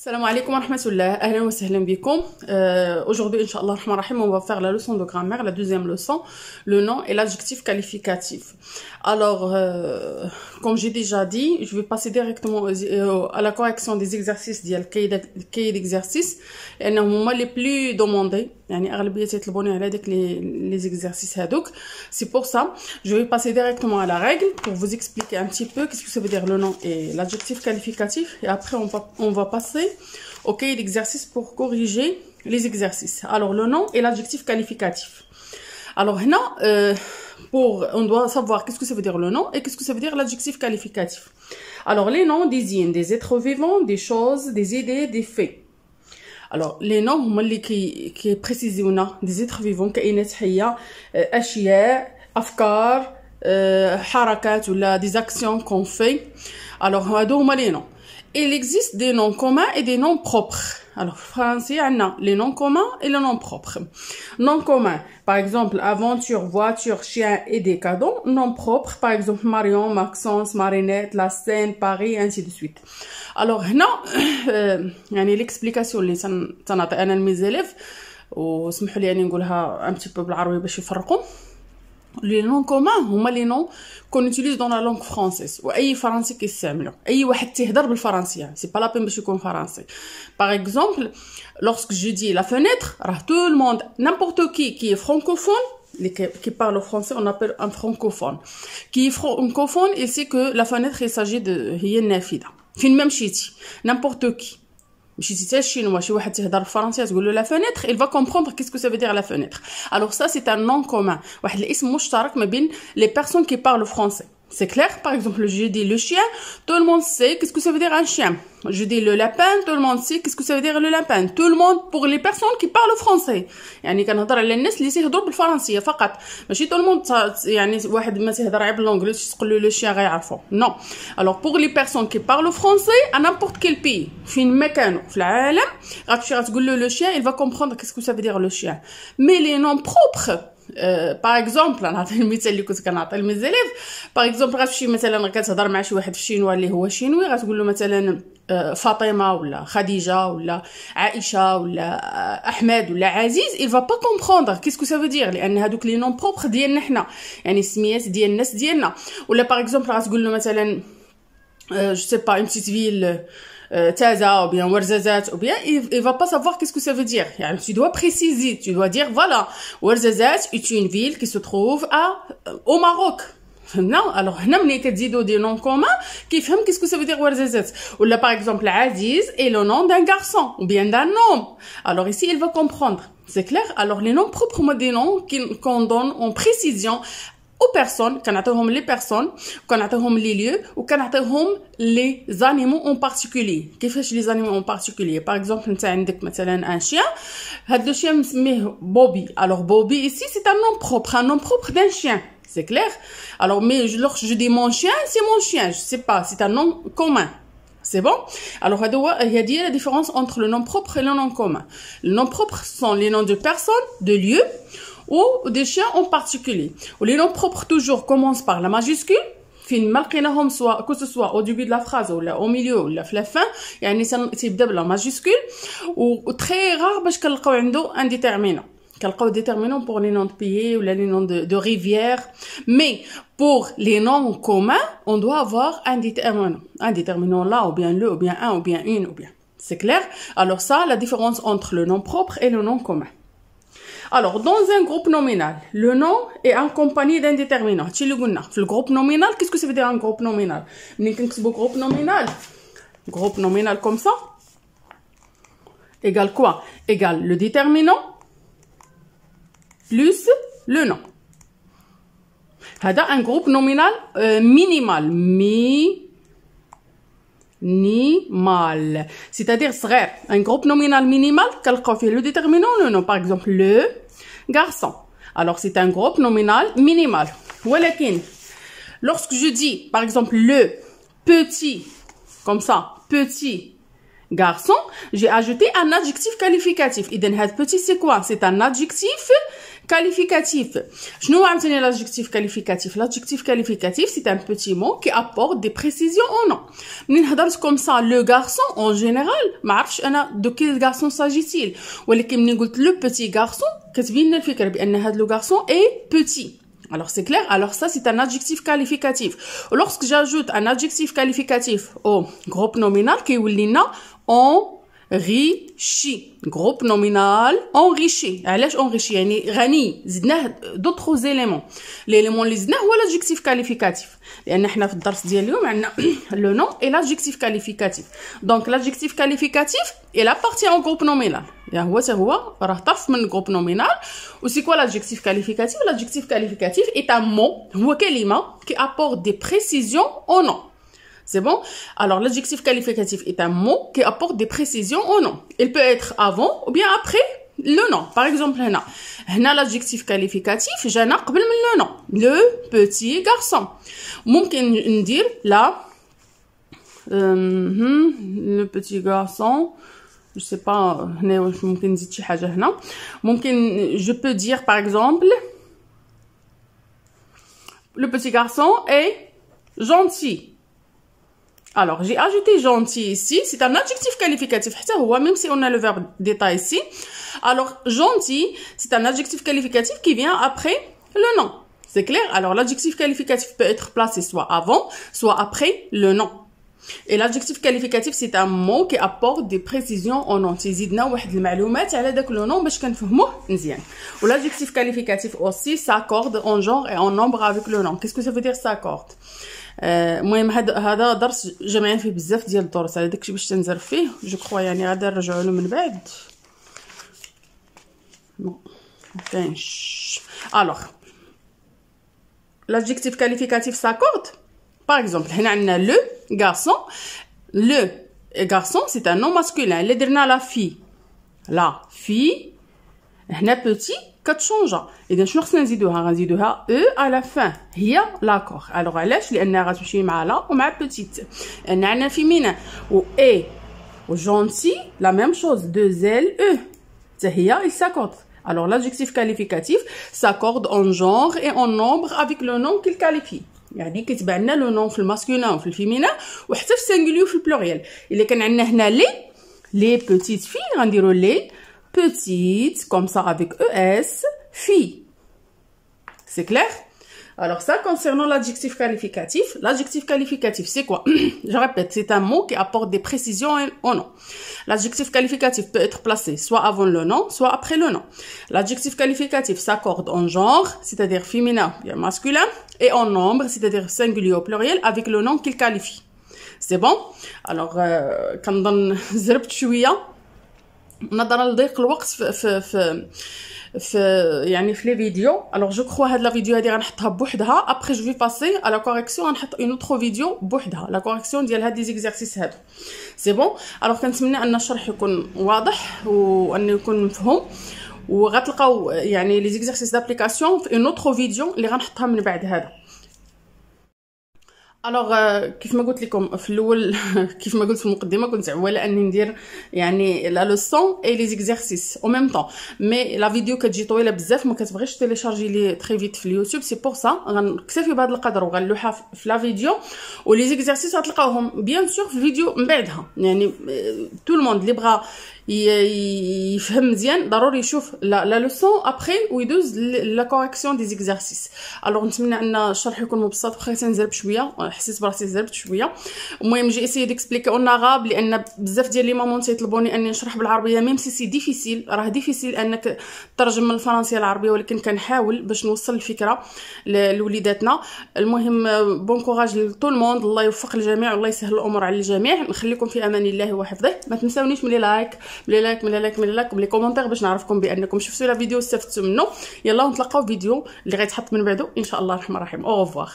Salam alaikum wa rahmatullah, ahlan wa sahlan bikum. Aujourd'hui, Inch'Allah, on va faire la leçon de grammaire, la deuxième leçon, le nom et l'adjectif qualificatif. Alors, comme j'ai déjà dit, je vais passer directement à la correction des exercices ديال الكاي d'exercice لأنهم هما les plus demandés. يعني أغلبية يطلبوني على داك les exercices هادوك. C'est pour ça, je vais passer directement à la règle pour vous expliquer un petit peu qu'est-ce que ça veut dire le nom et l'adjectif qualificatif. Et après, on va passer au cahier d'exercice pour corriger les exercices. Alors, le nom et l'adjectif qualificatif. Alors, là, on doit savoir qu'est-ce que ça veut dire le nom et qu'est-ce que ça veut dire l'adjectif qualificatif. Alors, les noms désignent des êtres vivants, des choses, des idées, des faits. Alors, les noms, هما اللي كيبريسيزيونا des êtres vivants, كائنات حية, أشياء, أفكار, حركات ولا des actions qu'on fait. Alors, هادو هما les noms. Il existe des noms communs et des noms propres. Alors, en français, on a les noms communs et les noms propres. Noms communs, par exemple, aventure, voiture, chien et des cadeaux. Noms propres, par exemple, Marion, Maxence, Marinette, la Seine, Paris, ainsi de suite. Alors, هنا يعني l'explication اللي تنعطي أنا لمي زيليف وسمحوا لي يعني نقولها un petit peu بالعربي باش يفرقوا. Les noms communs هما les noms qu'on utilise dans la langue française واي فرنسي كيستعملوا اي واحد تيهضر بالفرنسيه سي با لا بين باش يكون فرنسي. Par exemple, lorsque je dis la fenêtre, tout le monde, n'importe qui est francophone, qui parle français, on appelle un francophone. Qui est francophone, il sait que la fenêtre, il s'agit de هي النافذه. فين ما مشيتي n'importe qui مشيتي حتى الشينوا شي واحد تيهضر بالفرنسيه تقول له لا فenêtre, il va comprendre qu'est-ce que ça veut dire la fenêtre. Alors ça c'est un nom commun, واحد الاسم مشترك ما بين les personnes qui parlent français. C'est clair? Par exemple, je dis le chien, tout le monde sait qu'est-ce que ça veut dire un chien. Je dis le lapin, tout le monde sait qu'est-ce que ça veut dire le lapin. Tout le monde, pour les personnes qui parlent français. يعني كنهضر على الناس اللي تيهضروا بالفرنسيه فقط. ماشي tout le monde يعني واحد ما تيهضر غير بالانجليزي تقول له le chien غيعرفو. Non. Alors pour les personnes qui parlent français à n'importe quel pays, فين ما كانوا في العالم, غتمشي غتقول له le chien, il va comprendre qu'est-ce que ça veut dire le chien. Mais les noms propres, par exemple, نعطي المثال اللي كنت كنعطي للمزاليف. Par exemple, غتمشي مثلا كتهضر مع شي واحد في الشينوا اللي هو شينوي, غتقول له مثلا فاطمه ولا خديجه ولا عائشه ولا احمد ولا عزيز, il va pas comprendre qu'est-ce que ça veut dire لان هذوك لي نون بروبر ديالنا حنا, يعني السميات ديال الناس ديالنا. ولا par exemple غتقول له مثلا je sais pas une petite ville Taza ou bien Ouarzazate ou bien il va pas savoir qu'est-ce que ça veut dire. يعني tu dois préciser, tu dois dire voilà, Ouarzazate est une ville qui se trouve au Maroc. Non, alors هنا ملي كتزيدوا des noms communs كيفهم qu'est-ce que ça veut dire Ouarzazate. Ou là par exemple Aziz est le nom d'un garçon ou bien d'un homme. Alors ici il va comprendre. C'est clair? Alors les noms propres sont des noms qu'on donne en précision aux personnes, كنعطيوهم les personnes, كنعطيوهم les lieux ou كنعطيوهم les animaux en particulier. كيفاش les animaux en particulier? Par exemple, انت عندك مثلا un chien, هاد le chien مسميه Bobby. Alors Bobby ici c'est un nom propre d'un chien. C'est clair? Alors mais lorsque je dis mon chien, c'est mon chien, je sais pas, c'est un nom commun. C'est bon? Alors il y a la différence entre le nom propre et le nom commun. Les noms propres sont les noms de personnes, de lieux ou des chiens en particulier. Ou les noms propres toujours commencent par la majuscule. فين ما لقيناهم سواء que ce soit au début de la phrase ou au milieu ou la fin, يعني تيبدا بلا majuscule. و très rare باش كنلقاو عنده un déterminant. كنلقاو déterminant pour les noms de pays ou les noms de rivières. Mais pour les noms communs, on doit avoir un déterminant. Un déterminant là ou bien le ou bien un ou bien une ou bien. C'est clair? Alors ça, la différence entre le nom propre et le nom commun. Alors, dans un groupe nominal, le nom est accompagné d'un déterminant. Le groupe nominal, qu'est-ce que ça veut dire un groupe nominal? Groupe nominal comme ça, égale quoi? Égale le déterminant plus le nom. هذا un groupe nominal minimal. Minimal. C'est-à-dire صغير. Un groupe nominal minimal, كنلقاو فيه le déterminant, le nom. Par exemple, le garçon. Alors, c'est un groupe nominal minimal. ولكن, lorsque je dis, par exemple, le petit, comme ça, petit, garçon, j'ai ajouté un adjectif qualificatif. إذن هاد petit c'est quoi? C'est un adjectif qualificatif. شنو عاوتاني l'adjectif qualificatif? L'adjectif qualificatif c'est un petit mot qui apporte des précisions au nom. منين هضرت comme ça le garçon en général ما عرفتش انا de quel garçon s'agit-il, ولكن منين قلت le petit garçon كتبين لنا الفكره بان هذا le garçon est petit. Alors c'est clair. Alors ça c'est un adjectif qualificatif. Lorsque j'ajoute un adjectif qualificatif au groupe nominal كيولي لنا enrichi. Groupe nominal enrichi. علاش enrichi؟ يعني غني، زدناه d'autres éléments. l'élément اللي زدناه هو l'adjectif qualificatif. لان احنا في الدرس ديال اليوم عندنا le nom et l'adjectif qualificatif. Donc l'adjectif qualificatif il appartient au groupe nominal. يعني هو راه طرف من groupe nominal. و c'est quoi l'adjectif qualificatif? L'adjectif qualificatif est un mot، هو كلمة qui apporte des précisions au nom. C'est bon? Alors, l'adjectif qualificatif est un mot qui apporte des précisions au nom. Il peut être avant ou bien après le nom. Par exemple, هنا l'adjectif qualificatif جانا قبل من le nom. Le petit garçon. ممكن ندير là le petit garçon. Je sais pas هنا واش ممكن نزيد شي حاجة هنا. ممكن je peux dire par exemple le petit garçon est gentil. Alors, j'ai ajouté gentil ici. C'est un adjectif qualificatif. Même si on a le verbe d'état ici. Alors, gentil, c'est un adjectif qualificatif qui vient après le nom. C'est clair? Alors, l'adjectif qualificatif peut être placé soit avant, soit après le nom. Et l'adjectif qualificatif, c'est un mot qui apporte des précisions au nom. تزيدنا واحد المعلومات على داك le nom باش كنفهموه مزيان. و l'adjectif qualificatif aussi s'accorde en genre et en nombre avec le nom. Qu'est-ce que ça veut dire s'accorde? المهم هذا درس جمعين فيه بزاف ديال الدروس، على داكشي باش تنزرب فيه جو كخوا يعني غادي نرجعوا له من بعد. مكاينش. alors l'adjectif qualificatif s'accorde. par exemple هنا عندنا le garçon. le garçon c'est un nom masculin. اللي درنا la fille. la fille هنا petit كتشونجا. اذا شنو خصنا نزيدوها؟ غنزيدوها او على فان هي لاكور. الوغ علاش؟ لانها غتمشي مع لا ومع بوتيت. لان عندنا فيمينا و اي و جونتي لا ميم شوز دو زيل او حتى هي il s'accorde. alors l'adjectif qualificatif s'accorde en genre et en nombre avec le nom qu'il qualifie. يعني كيتبع لنا لو نون في الماسكولين وفي الفيمينا وحتى في السينغولير وفي البلوريال. الا كان عندنا هنا لي بوتيت في غنديروا لي petite, comme ça avec ES, fille. C'est clair? Alors ça, concernant l'adjectif qualificatif, l'adjectif qualificatif, c'est quoi? Je répète, c'est un mot qui apporte des précisions au nom. L'adjectif qualificatif peut être placé soit avant le nom, soit après le nom. L'adjectif qualificatif s'accorde en genre, c'est-à-dire féminin, bien masculin, et en nombre, c'est-à-dire singulier au pluriel, avec le nom qu'il qualifie. C'est bon? Alors, كنظن زربت شوية نظرا لضيق الوقت في يعني في لي فيديو. الوغ جو كخوا هاد لا فيديو هادي غنحطها بوحدها. ابري جو في باسي على لا كوريكسيون، غنحط اون اوتر فيديو بوحدها لا كوريكسيون ديال هاد لي زيكزارسيس هادو. سي بون. الوغ كنتمنى ان الشرح يكون واضح وانه يكون مفهوم، وغتلقاو يعني لي زيكزارسيس دابليكاسيون في اون اوتر فيديو اللي غنحطها من بعد هذا. الوغ كيف ما قلت لكم في الاول كيف ما قلت في المقدمه كنت عواله اني ندير يعني لا لوسون اي لي زيكزارسيس او ميم طون، مي لا فيديو كتجي طويله بزاف ما كتبغيش تيليشارجي لي تري فيت في اليوتيوب. سي بور سا غنكتفي بهذا القدر وغنلوحها في لا فيديو، ولي زيكزارسيس غتلقاوهم بيان سور في الفيديو من بعدها. يعني تو الموند اللي بغا يفهم مزيان ضروري يشوف لا لوسون ابري ويدوز لا كوريكسيون دي زيكزارسيس. الوغ نتمنى ان الشرح يكون مبسط. بغيت نزرب شويه، حسيت براسي زربت شويه. المهم جي اسيي ديكسبليكي اون اغاب لان بزاف ديال لي مامون تيطلبوني اني نشرح بالعربيه، ميم سي ديفيسيل. راه ديفيسيل انك تترجم من الفرنسيه للعربيه، ولكن كنحاول باش نوصل الفكره لوليداتنا. المهم بون كوراج لطول الموند، الله يوفق الجميع والله يسهل الامور على الجميع. نخليكم في امان الله وحفظه. ما تنساونيش من لايك وبلي كومونتير باش نعرفكم بانكم شفتوا لا فيديو واستفدتوا منه. يلا نتلاقاو فيديو اللي غيتحط من بعده ان شاء الله الرحمن الرحيم. او ريفوار.